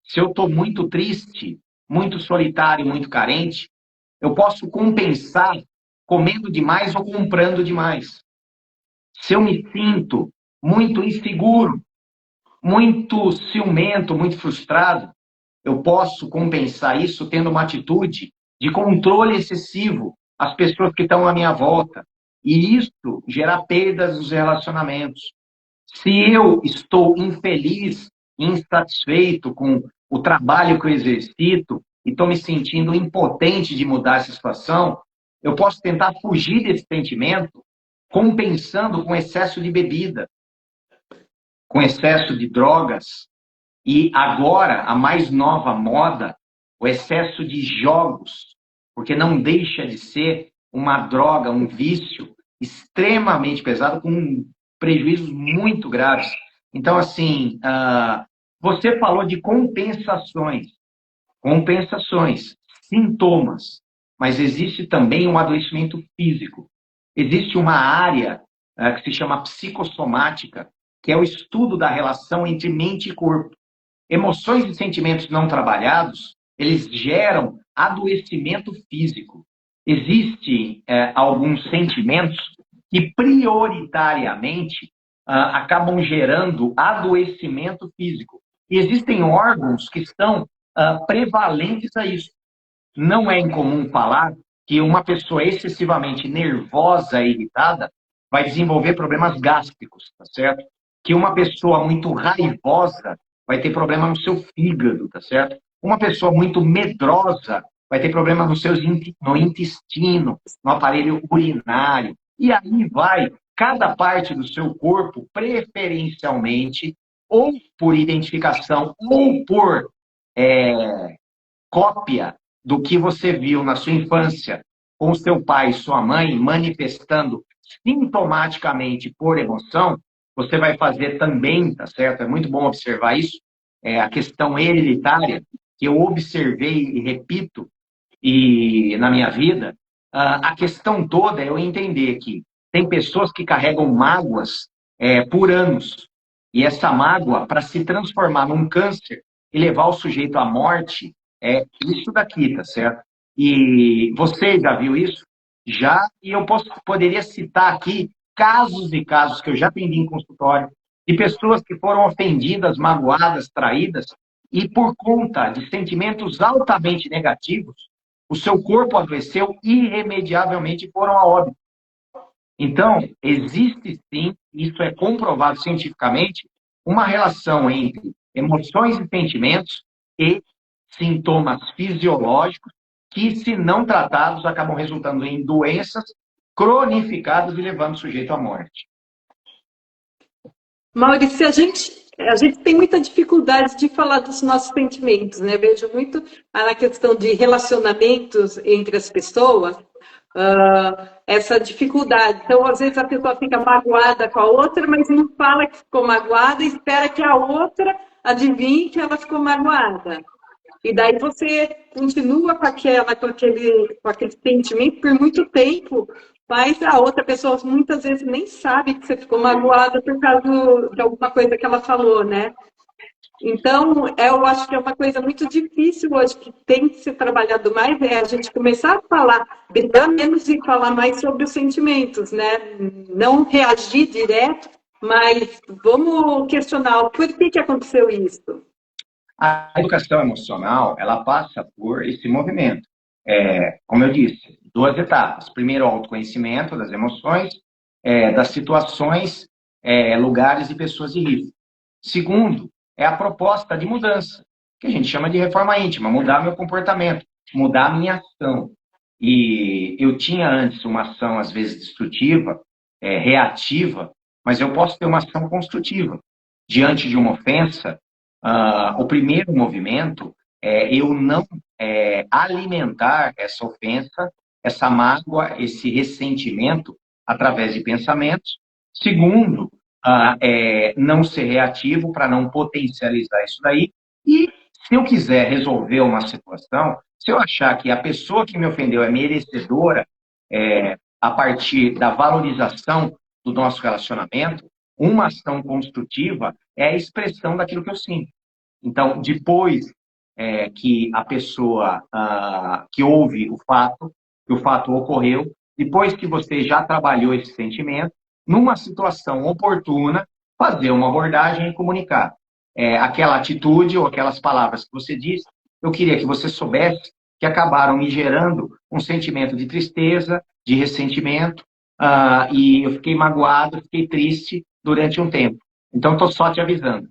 Se eu estou muito triste, muito solitário, muito carente, eu posso compensar comendo demais ou comprando demais. Se eu me sinto muito inseguro, muito ciumento, muito frustrado, eu posso compensar isso tendo uma atitude de controle excessivo às pessoas que estão à minha volta. E isso gera perdas nos relacionamentos. Se eu estou infeliz, insatisfeito com o trabalho que eu exercito e estou me sentindo impotente de mudar essa situação, eu posso tentar fugir desse sentimento compensando com excesso de bebida, com excesso de drogas e agora a mais nova moda, o excesso de jogos, porque não deixa de ser uma droga, um vício extremamente pesado com prejuízos muito graves. Então, assim, você falou de compensações, sintomas, mas existe também um adoecimento físico. Existe uma área que se chama psicossomática, que é o estudo da relação entre mente e corpo. Emoções e sentimentos não trabalhados, eles geram adoecimento físico. Existem alguns sentimentos que prioritariamente acabam gerando adoecimento físico. E existem órgãos que estão prevalentes a isso. Não é incomum falar que uma pessoa excessivamente nervosa e irritada vai desenvolver problemas gástricos, tá certo? Que uma pessoa muito raivosa vai ter problema no seu fígado, tá certo? Uma pessoa muito medrosa vai ter problema no intestino, no aparelho urinário. E aí vai cada parte do seu corpo, preferencialmente, ou por identificação, ou por cópia do que você viu na sua infância com seu pai e sua mãe manifestando sintomaticamente por emoção, você vai fazer também, tá certo? É muito bom observar isso. A questão hereditária, que eu observei e repito na minha vida, a questão toda é eu entender que tem pessoas que carregam mágoas por anos. E essa mágoa, para se transformar num câncer e levar o sujeito à morte, é isso daqui, tá certo? E você já viu isso? Já, e eu poderia citar aqui casos e casos que eu já atendi em consultório, de pessoas que foram ofendidas, magoadas, traídas, e por conta de sentimentos altamente negativos, o seu corpo adoeceu irremediavelmente e foram a óbito. Então, existe sim, isso é comprovado cientificamente, uma relação entre emoções e sentimentos e sintomas fisiológicos que, se não tratados, acabam resultando em doenças cronificadas e levando o sujeito à morte. Maurício, a gente tem muita dificuldade de falar dos nossos sentimentos, né? Vejo muito na questão de relacionamentos entre as pessoas, essa dificuldade. Então, às vezes, a pessoa fica magoada com a outra, mas não fala que ficou magoada e espera que a outra adivinhe que ela ficou magoada. E daí você continua com aquele sentimento por muito tempo, mas a outra pessoa muitas vezes nem sabe que você ficou magoada por causa de alguma coisa que ela falou, né? Então, eu acho que é uma coisa muito difícil hoje, que tem que ser trabalhado mais, é a gente começar a falar, brigar menos e falar mais sobre os sentimentos, né? Não reagir direto, mas vamos questionar por que aconteceu isso. A educação emocional, ela passa por esse movimento. Como eu disse, 2 etapas. Primeiro, o autoconhecimento das emoções, das situações, lugares e pessoas de risco. Segundo, é a proposta de mudança, que a gente chama de reforma íntima, mudar meu comportamento, mudar a minha ação. E eu tinha antes uma ação, às vezes, destrutiva, reativa, mas eu posso ter uma ação construtiva. Diante de uma ofensa, o primeiro movimento é eu não alimentar essa ofensa, essa mágoa, esse ressentimento através de pensamentos. Segundo, não ser reativo para não potencializar isso daí. E se eu quiser resolver uma situação, se eu achar que a pessoa que me ofendeu é merecedora, a partir da valorização do nosso relacionamento, uma ação construtiva é a expressão daquilo que eu sinto. Então, depois que a pessoa que ouve o fato, que o fato ocorreu, depois que você já trabalhou esse sentimento, numa situação oportuna, fazer uma abordagem e comunicar. Aquela atitude ou aquelas palavras que você disse, eu queria que você soubesse que acabaram me gerando um sentimento de tristeza, de ressentimento, e eu fiquei magoado, fiquei triste durante um tempo. Então, estou só te avisando.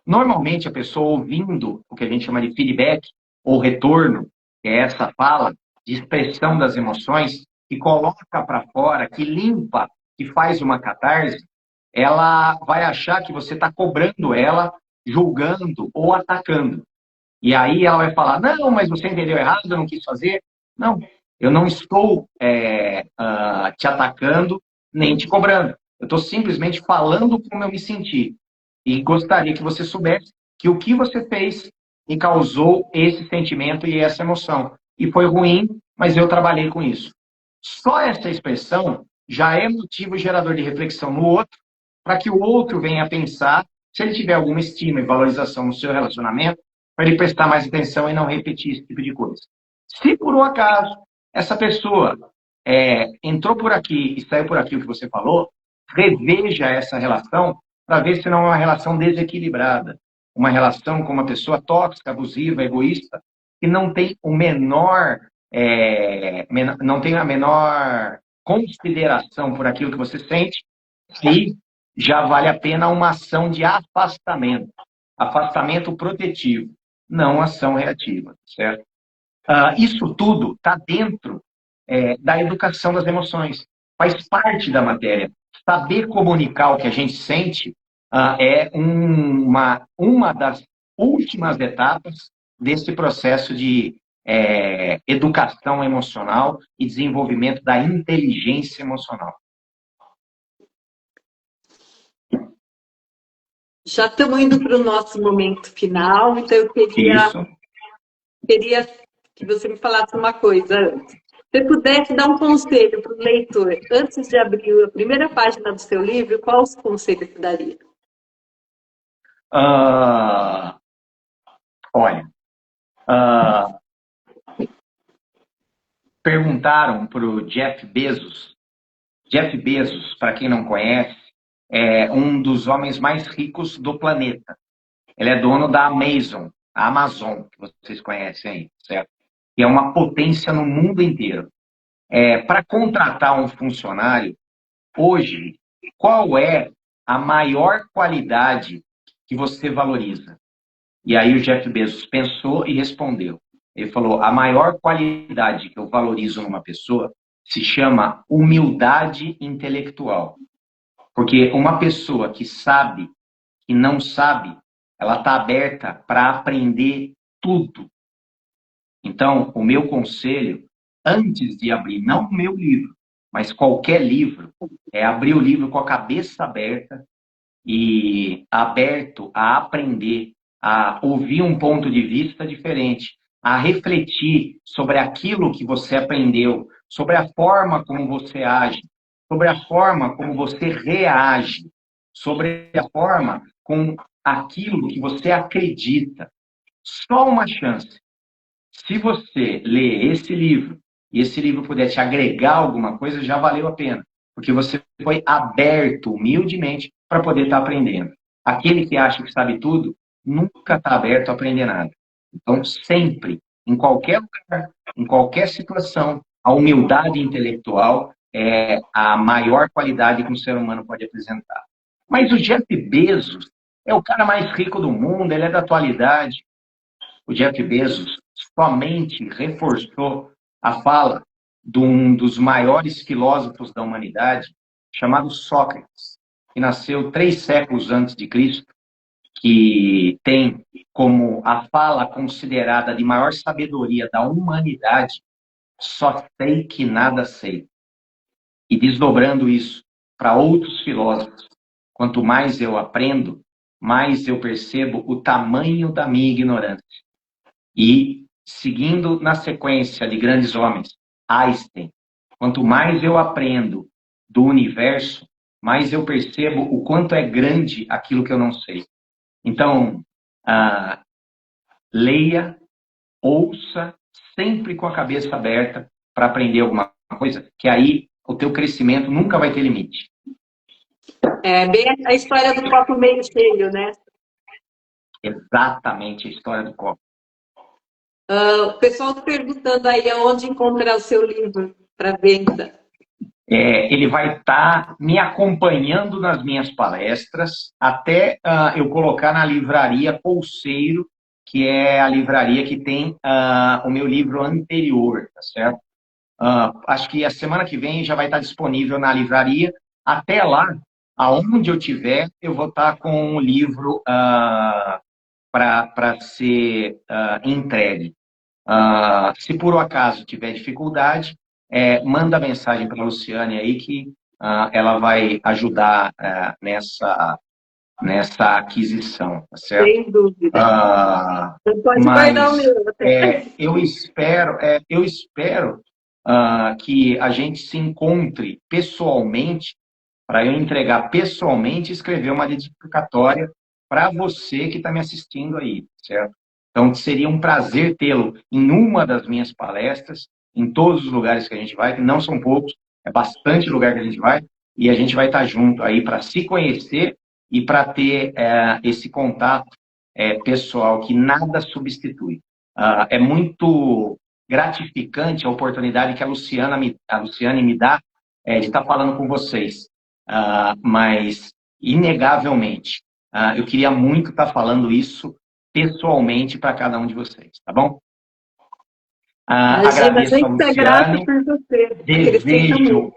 Normalmente, a pessoa ouvindo o que a gente chama de feedback ou retorno, que é essa fala de expressão das emoções, que coloca para fora, que limpa, que faz uma catarse, ela vai achar que você está cobrando ela, julgando ou atacando. E aí ela vai falar, não, mas você entendeu errado, eu não quis fazer. Não, eu não estou te atacando, nem te cobrando. Eu estou simplesmente falando como eu me senti. E gostaria que você soubesse que o que você fez me causou esse sentimento e essa emoção. E foi ruim, mas eu trabalhei com isso. Só essa expressão já é motivo gerador de reflexão no outro, para que o outro venha a pensar, se ele tiver alguma estima e valorização no seu relacionamento, para ele prestar mais atenção e não repetir esse tipo de coisa. Se por um acaso essa pessoa entrou por aqui e saiu por aqui o que você falou, reveja essa relação para ver se não é uma relação desequilibrada, uma relação com uma pessoa tóxica, abusiva, egoísta, que não tem o não tem a menor consideração por aquilo que você sente, e já vale a pena uma ação de afastamento. afastamento protetivo, não ação reativa, certo? Isso tudo está dentro da educação das emoções, faz parte da matéria. Saber comunicar o que a gente sente é uma das últimas etapas desse processo de educação emocional e desenvolvimento da inteligência emocional. Já estamos indo para o nosso momento final, então eu queria que você me falasse uma coisa antes. Se você pudesse dar um conselho para o leitor, antes de abrir a primeira página do seu livro, qual os conselhos você daria? Olha, perguntaram para o Jeff Bezos. Jeff Bezos, para quem não conhece, é um dos homens mais ricos do planeta. Ele é dono da Amazon, a Amazon, que vocês conhecem aí, certo? Que é uma potência no mundo inteiro. Para contratar um funcionário, hoje, qual é a maior qualidade que você valoriza? E aí o Jeff Bezos pensou e respondeu. Ele falou, a maior qualidade que eu valorizo numa pessoa se chama humildade intelectual. Porque uma pessoa que sabe, que não sabe, ela está aberta para aprender tudo. Então, o meu conselho, antes de abrir, não o meu livro, mas qualquer livro, é abrir o livro com a cabeça aberta e aberto a aprender, a ouvir um ponto de vista diferente, a refletir sobre aquilo que você aprendeu, sobre a forma como você age, sobre a forma como você reage, sobre a forma com aquilo que você acredita. Só uma chance. Se você ler esse livro, e esse livro puder te agregar alguma coisa, já valeu a pena. Porque você foi aberto, humildemente, para poder estar aprendendo. Aquele que acha que sabe tudo, nunca está aberto a aprender nada. Então, sempre, em qualquer lugar, em qualquer situação, a humildade intelectual é a maior qualidade que um ser humano pode apresentar. Mas o Jeff Bezos é o cara mais rico do mundo, ele é da atualidade. O Jeff Bezos somente reforçou a fala de um dos maiores filósofos da humanidade, chamado Sócrates, que nasceu 3 séculos antes de Cristo, que tem como a fala considerada de maior sabedoria da humanidade, só sei que nada sei. E desdobrando isso para outros filósofos, quanto mais eu aprendo, mais eu percebo o tamanho da minha ignorância. E, seguindo na sequência de grandes homens, Einstein, quanto mais eu aprendo do universo, mais eu percebo o quanto é grande aquilo que eu não sei. Então, leia, ouça, sempre com a cabeça aberta para aprender alguma coisa, que aí o teu crescimento nunca vai ter limite. É bem a história do copo meio cheio, né? Exatamente a história do copo. O pessoal está perguntando aí aonde encontrar o seu livro para venda. Ele vai estar me acompanhando nas minhas palestras até eu colocar na livraria Pulseiro, que é a livraria que tem o meu livro anterior, tá certo? Acho que a semana que vem já vai estar disponível na livraria. Até lá, aonde eu tiver, eu vou estar com o livro para ser entregue. Se por um acaso tiver dificuldade, manda mensagem para a Luciane aí que ela vai ajudar nessa aquisição, tá certo? Sem dúvida. Você pode guardar o meu até. Eu espero que a gente se encontre pessoalmente, para eu entregar pessoalmente e escrever uma dedicatória para você que está me assistindo aí, certo? Então, seria um prazer tê-lo em uma das minhas palestras, em todos os lugares que a gente vai, que não são poucos, é bastante lugar que a gente vai, e a gente vai estar junto aí para se conhecer e para ter esse contato pessoal que nada substitui. É muito gratificante a oportunidade que a Luciane me dá de estar falando com vocês, mas, inegavelmente, eu queria muito estar falando isso pessoalmente para cada um de vocês, tá bom? Agradeço a Luciane, desejo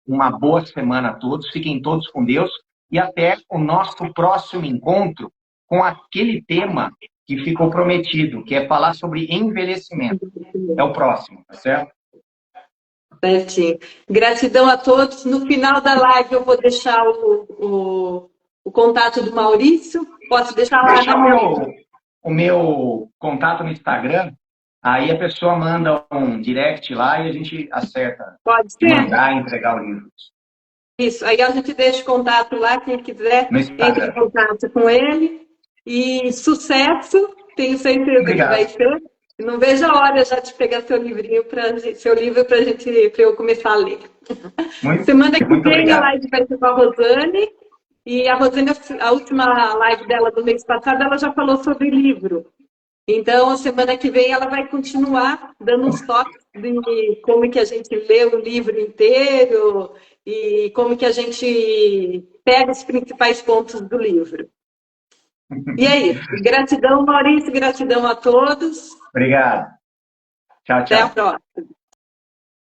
uma boa semana a todos, fiquem todos com Deus e até o nosso próximo encontro com aquele tema que ficou prometido, que é falar sobre envelhecimento. É o próximo, tá certo? Certinho. Gratidão a todos. No final da live eu vou deixar o contato do Maurício. Posso deixar lá? Deixa o meu contato no Instagram. Aí a pessoa manda um direct lá e a gente acerta. Pode ser? Mandar e entregar o livro. Isso, aí a gente deixa o contato lá, quem quiser, entre em contato com ele. E sucesso, tenho certeza que vai ser. Não vejo a hora já de pegar seu livro para eu começar a ler. Semana que vem a live vai ser com a Rosane. E a Rosane, a última live dela do mês passado, ela já falou sobre livro. Então, semana que vem ela vai continuar dando uns toques de como que a gente lê o livro inteiro e como que a gente pega os principais pontos do livro. E é isso. Gratidão, Maurício, gratidão a todos. Obrigado. Tchau, tchau. Até a próxima.